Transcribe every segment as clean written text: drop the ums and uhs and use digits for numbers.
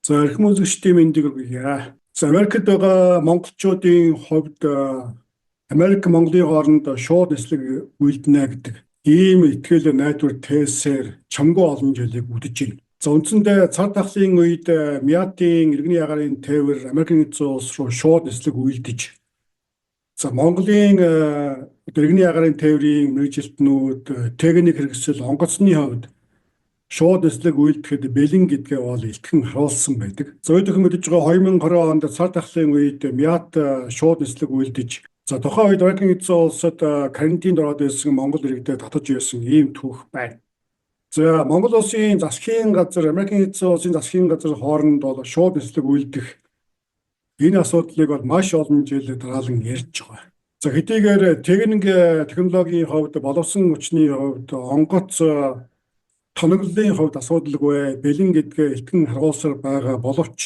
За эрхэм үзэгчдийн мэндийг хүргье. За Америкт байгаа монголчуудын хувьд Америк Монголын хооронд шууд нислэг үйлдэнэ гэдэг ийм ихтгэл найдвар тээсээр чамгүй олон жилиг үдэж байна. За үндсэндээ цар тахлын үед Мятийн иргэний ягаарын тээвэр Америкийн нэгдсэн улс руу шууд нислэг үйлдэж. За Монголын иргэний ягаарын тээврийн мэргэжилтнүүд техник хэрэгсэл онгоцны хувьд шууд нислэг үйлдэхэд бэлэн гэдгээ бол илтгэн харуулсан байдаг. За өөдөө мэдэж байгаа 2020 онд цар тахлын үед Мят шууд нислэг үйлдэж, за тухайн үед Америкийн нэгдсэн улсад карантинд ороод байсан Монгол иргэдэд татаж байсан ийм түүх байна. За Монгол улсын засгийн газар, Америкийн нэгдсэн улсын засгийн газар хооронд бол шууд нислэг үйлдэх энэ асуудлыг бол маш олон жил дараалан ярьж байгаа. За хэдийгээр технологийн хувьд, боловсон хүчний хувьд, онгоц тоноглолын хувьд асуудалгүй бэлэн гэдгээ илтгэн харуулсаар байгаа боловч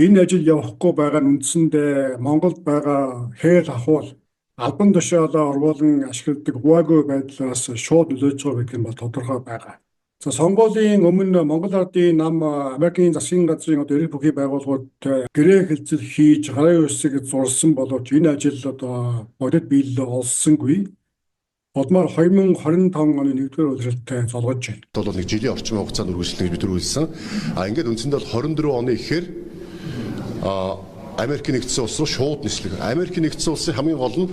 энэ ажил явахгүй байгаа нь үндсэндээ Монголд байгаа хeel ахуул албан тушаалаа оруулан ашигладаг хуваагүй байдлаас шууд нөлөөж байгаа гэдэг нь бол тодорхой байгаа. За сонгуулийн өмнө Монгол Ардын нам Америкийн засгийн газрын эрх бүхий байгууллагуудтай гэрээ хэлцэл хийж гарын үсэг зурсан боловч энэ ажил бодит биелэл олсонгүй. Улмаар 2025 оны 1-р улиралтай золгож байна. Бол нэг жилийн орчим хугацаанд үргэлжлэх гэж бид үзсэн. Ингээд үндсэндээ бол 24 оны ихээр Америкийн нэгдсэн улс руу шууд нислэг. Америкийн нэгдсэн улсын хамгийн гол нь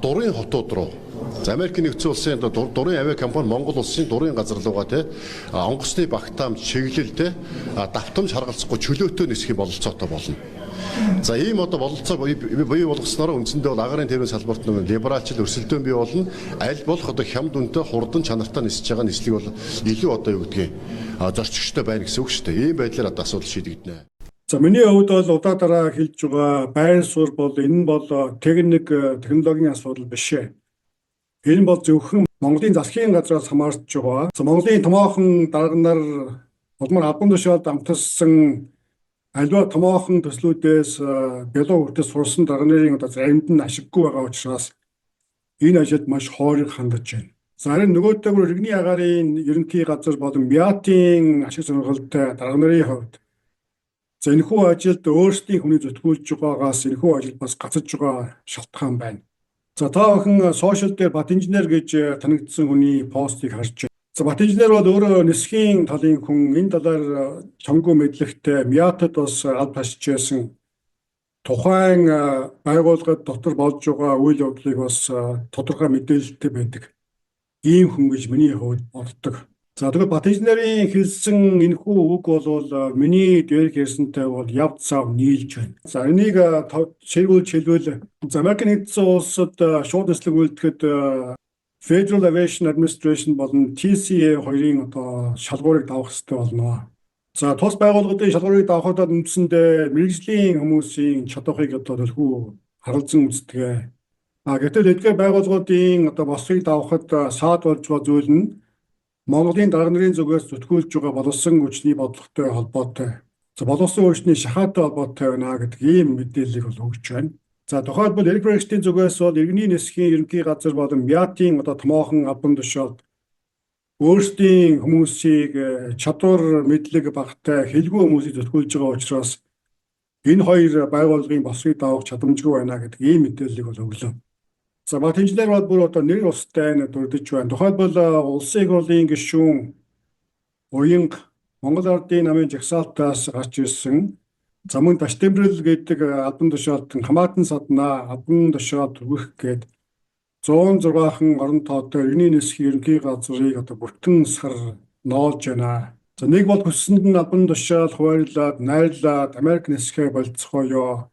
дурын хотууд руу. За Америкийн нэгдсэн улсын дурын авиа компани Монгол улсын дурын газар руугаа онгоцны багтаамж чиглэлтэй давтамж харгалзахгүй чөлөөтэй нисэх бололцоотой болно. За ийм бололцоо бий болгосноор үндсэндээ бол агарын тээврийн салбарт нэг либералчил өрсөлдөөн бий болно. Аль болох хямд үнэтэй хурдан чанартай нисэж байгаа нислэг бол илүү юу гэдгийг зорчигчтой байна гэсэн үг шүү дээ. Ийм байдлаар асуудал шийдэгдэнэ. За миний хувьд бол удаа дараа хэлж байгаа байр суурь бол энэ нь бол технологийн асуудал биш ээ. Энэ бол зөвхөн Монголын засгийн газраас хамаарч байгаа. За Монголын томоохон дарга нар улмаар албан тушаалд амтсан альва томоохон төслүүдээс бялуу хүртэл сурсан дарга нарын заримд нь ашиггүй байгаа учраас энэ ажилд маш хойрог хандаж байна. За харин нөгөөтэйгөр иргэний агаарын ерөнхий газар болон Мятийн ашиг сонирхолтой дарга нарын хувьд за энэхүү ажилд өөрсдийн хүний зүтгүүлж байгаагаас энэхүү ажил бас гацж байгаа шалтгаан байна. За та бүхэн сошиал дээр Бат инженер гэж танигдсан хүний постыг харж байна. За Бат инженер бол өөрөө нисхийн талын хүн, энэ талаар чамгүй мэдлэгтэй, Мятад бас аль ташиж байсан тухайн байгууллагад дотор болж байгаа үйл явдлыг бас тодорхой мэдээлэлтэй байдаг ийм хүн гэж миний хувьд боддог. За тэгэхээр Бат инженерийн хэлсэн энэхүү үг бол миний дээр ярьсантай бол яв цав нийлж байна. За энийг ширгүүлж хэлбэл Америкийн нэгдсэн улсад шууд нислэг үйлдэхэд Federal Aviation Administration болон TCA хоёрын шалгуурыг давах хэрэгтэй болно. За тус байгууллагуудын шалгуурыг давахад үндсэндээ мэргэжлийн хүмүүсийн чадварыг төлхөө харгалзан үздэг. Гэтэл эдгээр байгууллагуудын босрыг давахад саад болж байгаа зүйл нь Монголын дарга нарын зүгээс зүтгүүлж байгаа боловсон хүчний бодлоготой холбоотой. За боловсон хүчний шахаатай холбоотой байна гэдэг ийм мэдээллийг өгч байна. За тухайлбал эрх баригчдын зүгээс бол иргэний нисхийн ерөнхий газар болон Мятийн томоохон албан тушаалд өөрсдийн хүмүүсийг чадвар мэдлэг багтай хэлгүй хүмүүсийг зүтгүүлж байгаа учраас энэ хоёр байгууллагын босрыг давах чадамжгүй байна гэдэг ийм мэдээллийг өглөө. За Бат инженер бол бүр нэр устай дурдж байна. Тухайлбал улсын их хурлын гишүүн Уянга Монгол Ардын намын жагсаалтаас гарч ирсэн замын Таштембрэл гэдэг албан тушаалд хамаатан саднаа албан тушаалд хүргэх гээд 106хан орон тоотой иргэний нисхийн ерөнхий газрыг бүртэн сар ноолж байна. За нэг бол хүссэнд нь албан тушаал хуваарлаад найрлаад Америк нисхээ болцохоё.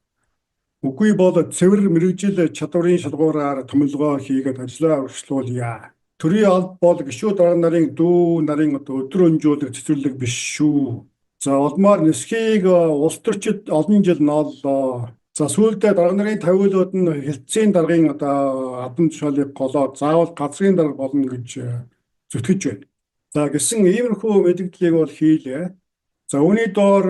Үгүй бол цэвэр мэрэгжил чадварын шалгуураар томилгоо хийгээд ажлаа өргөжлүүлье. Төрийн алба бол гишүүд дарга нарын дүү нарын өдөр өнжүүлэх цэцэрлэг биш шүү. За улмаар нисхийг улс төрчид олон жил нооллоо. За сүүлдээ дарга нарын тавиулууд нь хэлтсийн даргын албан тушаалыг голоод заавал газрын дарга болно гэж зүтгэж байна. За гэсэн иймэрхүү мэдээллийг бол хийлээ. За үүний доор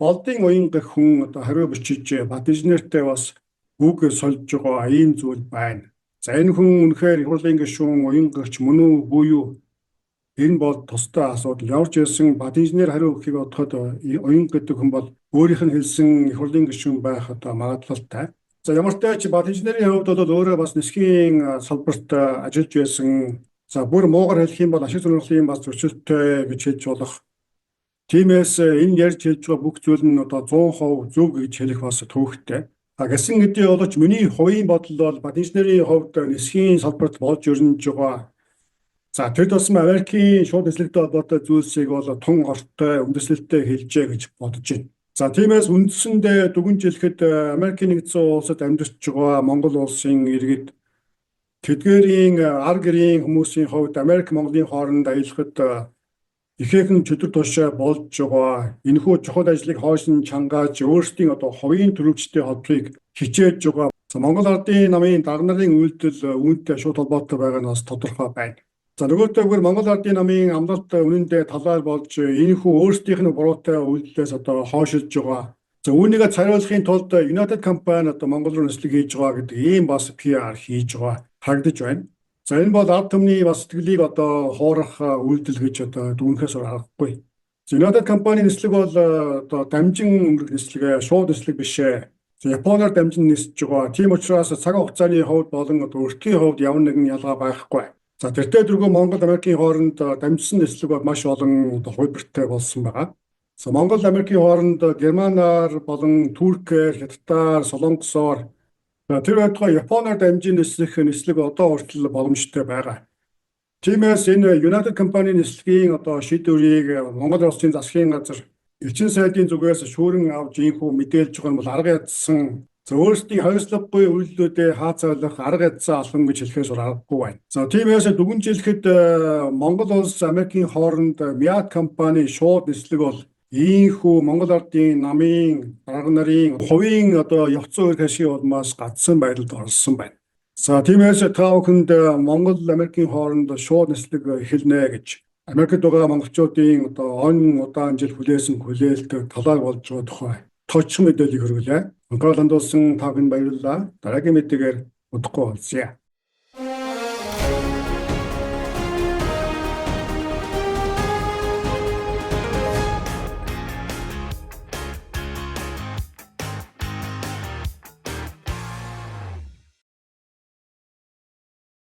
болдын уянга хүн хариу бичиж Бат инженертэй бас үг сольж байгаа ийм зүйл байна. За энэ хүн үнэхээр их хурлын гишүүн уянгагч мөн үү буюу Энэ бол тусдаа асуудал. Ямар ч байсан бат инженер хариу өгөхийг бодоход оюун гэдэг хүн бол өөрийнх нь хэлсэн их хурлын гишүүн байх магадлалтай. За ямар ч тач бат инженерийн хувьд бол өөрөө бас нисхийн салбарт ажиллаж байсан. За бүр муугар хэлэх юм бол ашиг сонирхлын бас зөрчилтэй гэж хэлж болох. Тиймээс энэ ярьж хэлж байгаа бүх зүйл нь одоо 100% зөв гэж хэлэх бас төвөгтэй. Гэсэн хэдий боловч миний хувийн бодол бол бат инженерийн хувьд нисхийн салбарт болж өрнөж байгаа. За тэр тусмаа Америкийн шууд нислэгтэй холбоотой зүйлсийг бол тун ортой үндэслэлтэй хэлжээ гэж бодож байна. За тиймээс үндсэндээ дүгнж хэлэхэд Америкийн нэгдсэн улсад амьдарч байгаа Монгол улсын иргэд тэдгээрийн ар гэрийн хүмүүсийн хувьд Америк Монголын хооронд аялахад ихээхэн чөдөр тушаа болж байгаа. Энэхүү чухал ажлыг хойш нь чангааж өөрсдийн одоо хувийн төлөвчтэй холбоыг хичээж байгаа. Монгол Ардын намын дарга нарын үйлдэл үүнтэй шууд холбоотой байгаа нь бас тодорхой байна. За нөгөөтэйгээр Монгол Ардын намын амлалт үнэндээ талаар болж энэхүү өөрсдийнх нь буруутай үйлдэлээс одоо хойшилж байгаа. За үүнийг цариулахын тулд United компани одоо Монгол руу нислэг хийж байгаа гэдэг ийм бас PR хийж байгаа харагдаж байна. За энэ бол ард түмний бас сэтгэлийг одоо хуурах үйлдэл гэж одоо дүгнэхээс аргагүй. United компани нислэг бол одоо дамжин өнгөрөх нислэг, шууд нислэг биш ээ. Японоор дамжин нисэж байгаа. Тийм учраас цаг хугацааны хувьд болон одоо өртгийн хувьд ямар нэгэн ялгаа байхгүй. За тэртээ дөрвөн Монгол Америкийн хооронд дамжсан нислэг бол маш олон одоо хувилбартай болсон байгаа. За Монгол Америкийн хооронд Германаар болон Туркээр, Хятадаар, Солонгосоор тэр байтугай Японоор дамжин нислэг одоо хүртэл боломжтой байгаа. Тиймээс энэ United компани нислэгийн одоо шийдвэрийг Монгол Улсын засгийн газар элчин сайдын зүгээс шүүрэн авч ийхүү мэдээлж байгаа нь бол арга ядсан. За өөрсдийн хариуцлагагүй үйлдэлүүдэд хаацаалах арга ядсан алхам гэж хэлэхээс аргагүй байна. За тиймээс дүгнж хэлэхэд Монгол улс Америкийн хооронд Miat компани шууд нислэг бол ийхүү Монгол Ардын намын дарга нарын хувийн одоо явцсан үйл ашиг улмаас гацсан байдалд орсон байна. За тиймээс та бүхэнд Монгол Америкийн хооронд шууд нислэг эхэлнэ гэж Америкт байгаа монголчуудын одоо он удаан жил хүлээсэн хүлээлт талаар болж байгаа тухай тооцсон мэдээллийг хүргэлээ. Онкол хандуулсан та бүхэнд баярлалаа. Дараагийн мэдээгээр удахгүй олзъя.